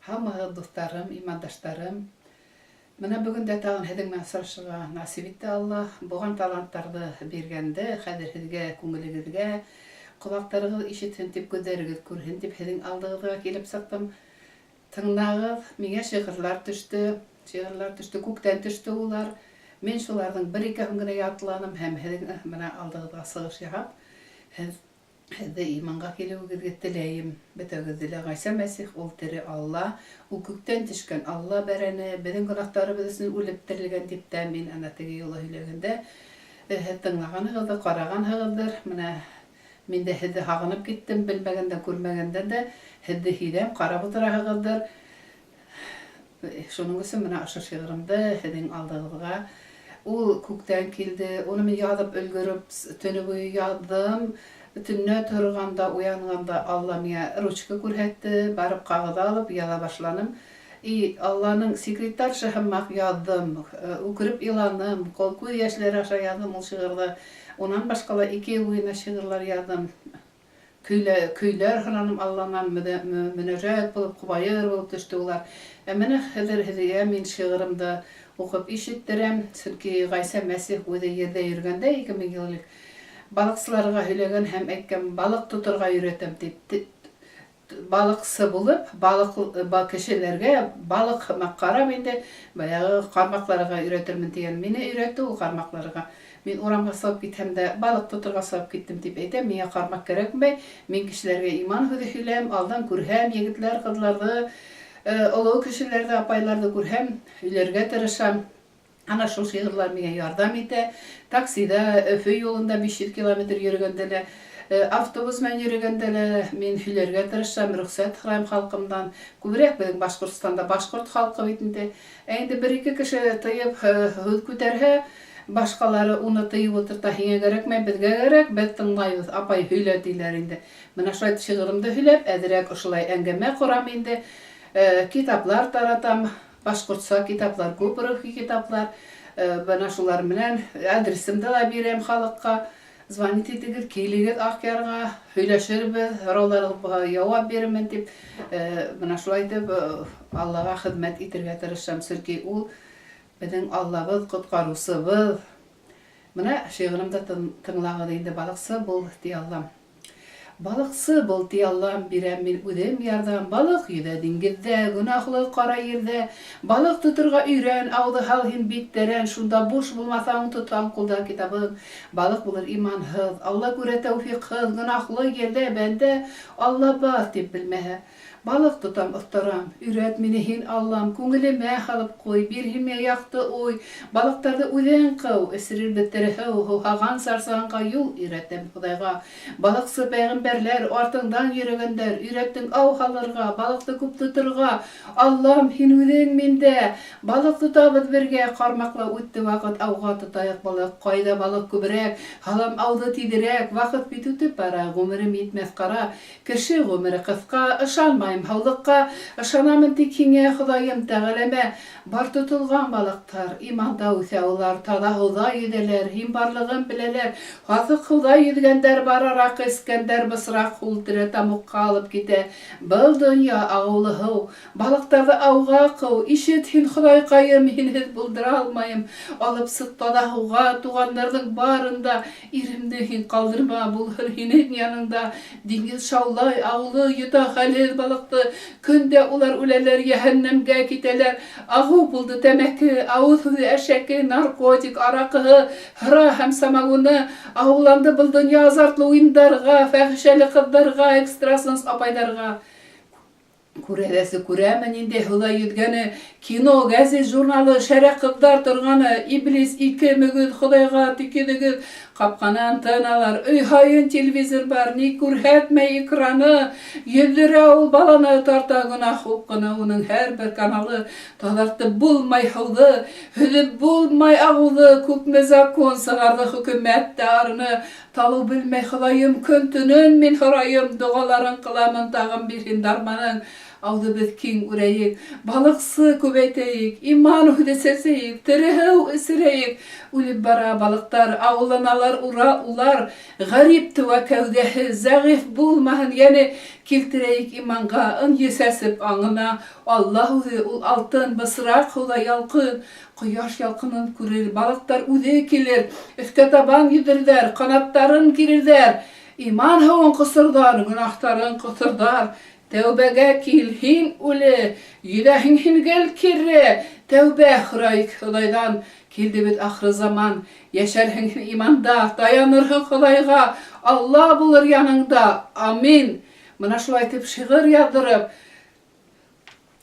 Hamma dostlarım, imandaşlarım. Менә бүген дә тагын һеҙҙең менән осрашырға насип итте Аллаһ. Булган таланттарҙы биргәнде, хәҙер һеҙгә, күңелегеҙгә, ҡолаҡтарығыҙ ишетһен тип, күҙҙәрегеҙ күрһен тип һеҙҙең алдығыҙға килеп сыҡтым. Тыңлағыҙ, миңә шиғырҙар төштө, күктән төштө улар. Мин шуларҙың бер-икеһен генә ятланым һәм һеҙҙең менән алдығыҙға сығыш яһап, һеҙҙе иманға килеүегеҙгә теләйем. Бөтәгеҙҙе лә Ғайса Мәсих, ул тере Алла, ул күктән төшкән Алла бәрәне, беҙҙең гонаһтарыбыҙ өсөн үлеп терелгән дип тәмин ана теге юлы һөйләгәндә. Һеҙ тыңлағанһығыҙҙыр, ҡарағанһығыҙҙыр. Менә мин дә һеҙҙе һағынып киттем, белмәгәндән, күрмәгәндән дә һеҙҙе һиҙәм, ҡарап ултыраһығыҙҙыр. Шуның өсөн менә ошо шиғырымды һеҙҙең алдығыҙға. Ул күктән килде, уны мин яҙып өлгөрөп, төнө буйы яҙҙым. Төнлә торғанда, уянғанда Алла миңә ручка күрһәтте, барып ҡағыҙ алып, яҙа башланым. Алланың секретарша һымаҡ яҙҙым, үкереп иланым, күҙ йәшләре аша яҙҙым ул шиғырҙы. Унан башҡа ла 2 йыл буйына шиғырҙар яҙҙым. Көйләр һораным Алланан, мөнәжәт булып, ҡубайыр булып төштө улар. Менә хәҙер һеҙгә мин шиғырымды уҡып ишеттерәм, сөнки Ғайса Мәсих үҙе ерҙә йөрөгәндә 2000 йыллыҡ балыҡсыларға һөйләгән һәм әйткән, балыҡ тоторға өйрәтәм дип. Балыҡсы булып, кешеләргә балыҡ һымаҡ ҡарап инде, баяғы ҡармаҡларға өйрәтермен тигән. Мине өйрәтте ул ҡармаҡларға. Мин урамға сығып китһәм дә, балыҡ тоторға сығып киттем дип әйтәм, миңә ҡармаҡ кәрәкмәй. Мин кешеләргә иман һүҙе һөйләм, алдан күрһәм, егетләр, ҡыҙларҙы, олоу кешеләрҙе, апайларҙы күрһәм, һөйләргә тырышам. Ана шул шиғырлар миңә ярҙам итә. Таксида, Өфө юлында 500 километр йөрөгәндә лә, автобус менән йөрөгәндә лә мин һөйләргә тырышам, рөхсәт һорайым халҡымдан. Күберәк беҙҙең Башҡортостанда башҡорт халҡы бит инде. Инде 1-2 кеше тыйып һүҙ күтәрһә, башҡалары уны тыйып ултырта, һиңә кәрәкмәй, беҙгә кәрәк, беҙ тыңлайбыҙ, апай һөйлә тиҙәр инде. Менә шулай шиғырымды һөйләп, әҙерәк ошолай әңгәмә ҡорам инде. Китаплар таратам, башҡортса китаплар, күп рухи китаплар. Бына шулар менән адресымды ла бирәм халыҡҡа. Звонит итегеҙ, килегеҙ Аҡъярға, һөйләшербеҙ, һорауҙарығыҙға яуап бирермен тип. Бына шулай итеп Аллаға хеҙмәт итергә тырышам, сөнки ул беҙҙең Аллабыҙ, ҡотҡарыусыбыҙ. Менә шиғырымды тыңлағыҙ инде, балыҡсы бул, ти Аллам. Балыҡсы был, ти Аллам, бирәм мин үҙем ярҙам. Балыҡ йөҙә диңгеҙҙә, гонаһлы ҡара ерҙә. Балыҡ тоторға өйрән, ауҙы һал һин бик тәрән. Шунда буш булмаҫаң, тотам ҡулда китабын. Балыҡ булыр иманһыҙ, Алла күрә тәүфиҡһыҙ. Гонаһлы ерҙә бәндә Алла бар тип белмәһә. Балыҡ тотам, оҫтарам, өйрәт мине һин Аллам, күңелемә һалып ҡуй, бир һимә яҡты уй. Балыҡтарҙы үҙең ҡыу, эсерербеҙ тереһыу, һыуһаған сарсағанға юл өйрәтәм Хоҙайға. Балыҡсы пәйғәмбәрләр артыңдан йөрөгәндәр, өйрәттең ау һалырға, балыҡты күп тоторға. Аллам, һин үҙең миндә. Балыҡ тотабыҙ бергә, ҡармаҡла үтте ваҡыт, ауға тотайыҡ балыҡ. Ҡайҙа балыҡ күберәк, һалам ауҙы тиҙерәк. Ваҡыт бит үтеп бара, ғүмерем етмәҫ ҡара. Кеше ғүмере ҡыҫҡа, ышанмай һаулыҡҡа, ышанамын тик һиңә, Хоҙайым Тәғәләмә. Бар тотолған балыҡтар, иманда үҫә улар, таҙа һыуҙа йөҙәләр, һин барлығын беләләр. Һаҫыҡ һыуҙа йөҙгәндәр, барараҡ эскәндәр, бысраҡ һултыры тамуҡҡа алып китә. Был донъя ағыулы һыу, балыҡтарҙы ауға ҡыу. Ишет һин, Хоҙайҡайым, һинһеҙ булдыра алмайым. Алып сыҡ таҙа һыуға, туғандарҙың барында. Иремде һин ҡалдырма, булһын һинең яныңда. Диңгеҙ шаулай, ауылы йота хәлһеҙ балыҡ. Көндә улар үләләр, йәһәннәмгә китәләр. Ағыу булды тәмәке, ауыҙ һүҙе әшәке, наркотик, араҡыһы, һыра һәм самогоны. Ауыланды был донъя азартлы уйындарға, фәхишәле ҡыҙҙарға, экстрасенс апайҙарға. Күрәҙәсе күрәме ниндәй һыуҙа йөҙгәне, кино, гәзит, журналы, шәрә ҡыҙҙар торғаны, иблис, 2 мөгөҙ, Хоҙайға тикеҙегеҙ. Ҡапҡанан тыналар, өй һайын телевизор бар, ни күрһәтмәй экраны. Йөҙҙөрә ул баланы, тарта гонаһ упҡыны, уның һәр бер каналы. Таҙартып булмай һыуҙы, һөҙөп булмай ағыуҙы. Күпме закон сығарҙы хөкүмәт тә арыны. Талыу белмәй Хоҙайым, көн-төнөн мин һорайым. Доғаларын ҡыламын, тағын бир һин дарманың. Audu biz kin ureyik, balıksı kübeyteyik, iman ühdeseseyik, terehev esireyik. Ulib bara balıklar, ağlanalar, ular, garipti ve kevdehi, zayıf bulmahın, yani kiltireyik imanға, ın yesesip anına, Allahu ul altın, bısırak ola yalkın, Kuyaş yalkının kurir, balıklar ude kilir, üfte taban gidirler, kanatların girirler. İman havan kısırdar, günahtarın kısırdar. Tevbege kilhin ule, yüdehin gel kirre. Tevbe hırayık Hudaydan, kildi bit ahır zaman. Yaşarhin imanda, dayanırhin Hudayga. Allah bulur yanında, amin. Mına şu aytıp şiğir yadırıp,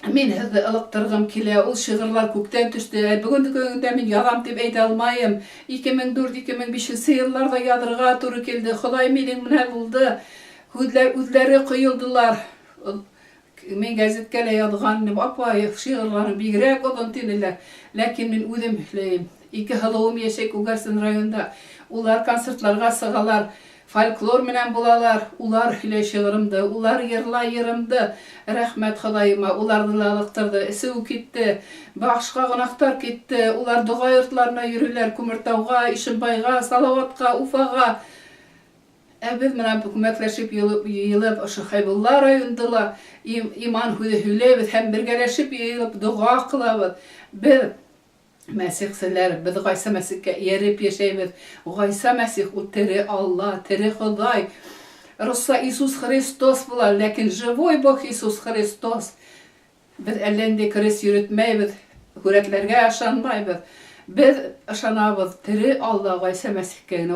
men hizdi ılıktırgım kile, ul şiğirlar kökten düştü. Bugün de men yalan dep eyte almayım. 2004-2005 yıllarda yadırga turu keldi. Huday menin mine buldu. Üzleri kıyıldılar. Men gazetkele yadığan apa şiğirlerin bigrek odun tiniler. Lakin men üzüm ühleyim. 2 halığım yeşek Ugarsın rayonda. Ular konsertlarga sığalar. Folklor menen bulalar, ular hile şiğirimdi, ular yırımdı. Rahmet Hudayıma, ular dılalıktırdı, isi kitdi, bağışqa qonaqtar kitdi, ular dua yurtlarına yürüler, Kumurtauğa, İşinbayğa, Salavatqa, Ufağa. Biz menen kömekleşip yılıp, şu Haybullar rayondıla, iman hülebiz, hem birgeleşip yılıp, dua kılabız. Biz Mesihsiler, biz Gaysa Mesih'e yerip yaşayımız. Gaysa Mesih, o tere Allah, tere Huday. Russa İsus Hristos bular, lakin живой Bog İsus Hristos. Biz elinde Krist yürütmeyiz, huretlerge yaşanmayız. Biz yaşanabız, tere Allah, Gaysa Mesih'e,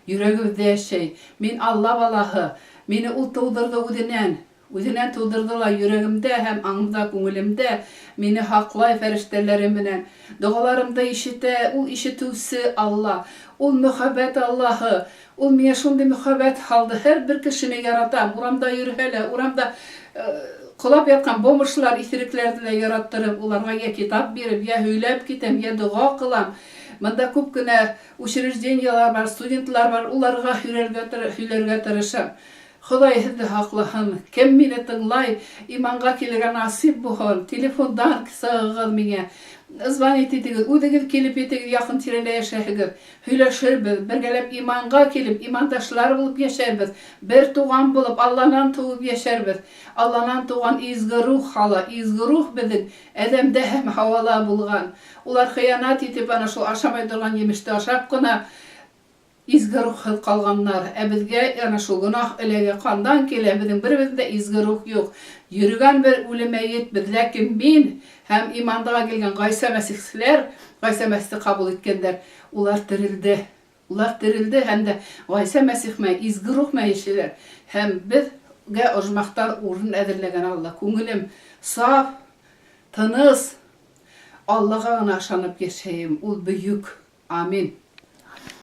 yüreğimizde yaşay. Min Allah balahı, meni ul tuğdurdu udinen. Üzünen tuğdurdular yüreğimde, hem anımda, köngülümde, meni haklay feriştelerim bilen. Doğalarımda işite, ul işitüsü Allah, ul muhabbet Allah'ı, ul mene şunday muhabbet haldı, her bir kişini yaratan, uramda yürühele, uramda kulap yatkan bomurşlar, itiriklerdi yarattırıp, ularga ya kitap berip, ya hüylep gitem, ya dua kılam. Manda köp güne учреждениялар var, studentlar var, ularga hülerge tırışam. Huday hizdi haklahın, kim meni tınglay, imanға kelgen nasip buhol, telefondan sığığıl mene, ızvan etetigid, udegid kelip etegid, yakın tirele yaşayıgid, hüleşirbiz, birgelep imanға kelip, imandaşlar bulup yaşaybiz, bir tuğan bulup, Allah'dan tuğup yaşarbiz, Allah'dan tuğan izgi ruh hala, izgi ruh bizin, edemde hem havala bulgan, ular hıyanat etip, ana şu aşamay durgan yemişti aşapkına, izgi ruh kalganlar, bizge yana şu günah elege kandan kele, bizim birimizde izgi ruh yok. Yürügen bir ulemeyet biz, lakin men hem imandağa gelgen Gaysa Mesihsiler, Gaysa Mesih'i kabul etkenler, ular dirildi. Ular dirildi, hem de Gaysa Mesih'me, izgi ruh'me yeşiler. Hem bizge ojmaqtar urun edirlegen Allah. Köngülüm saf, tınız, Allah'a gına aşanıp geçeyim, ul büyük. Amin.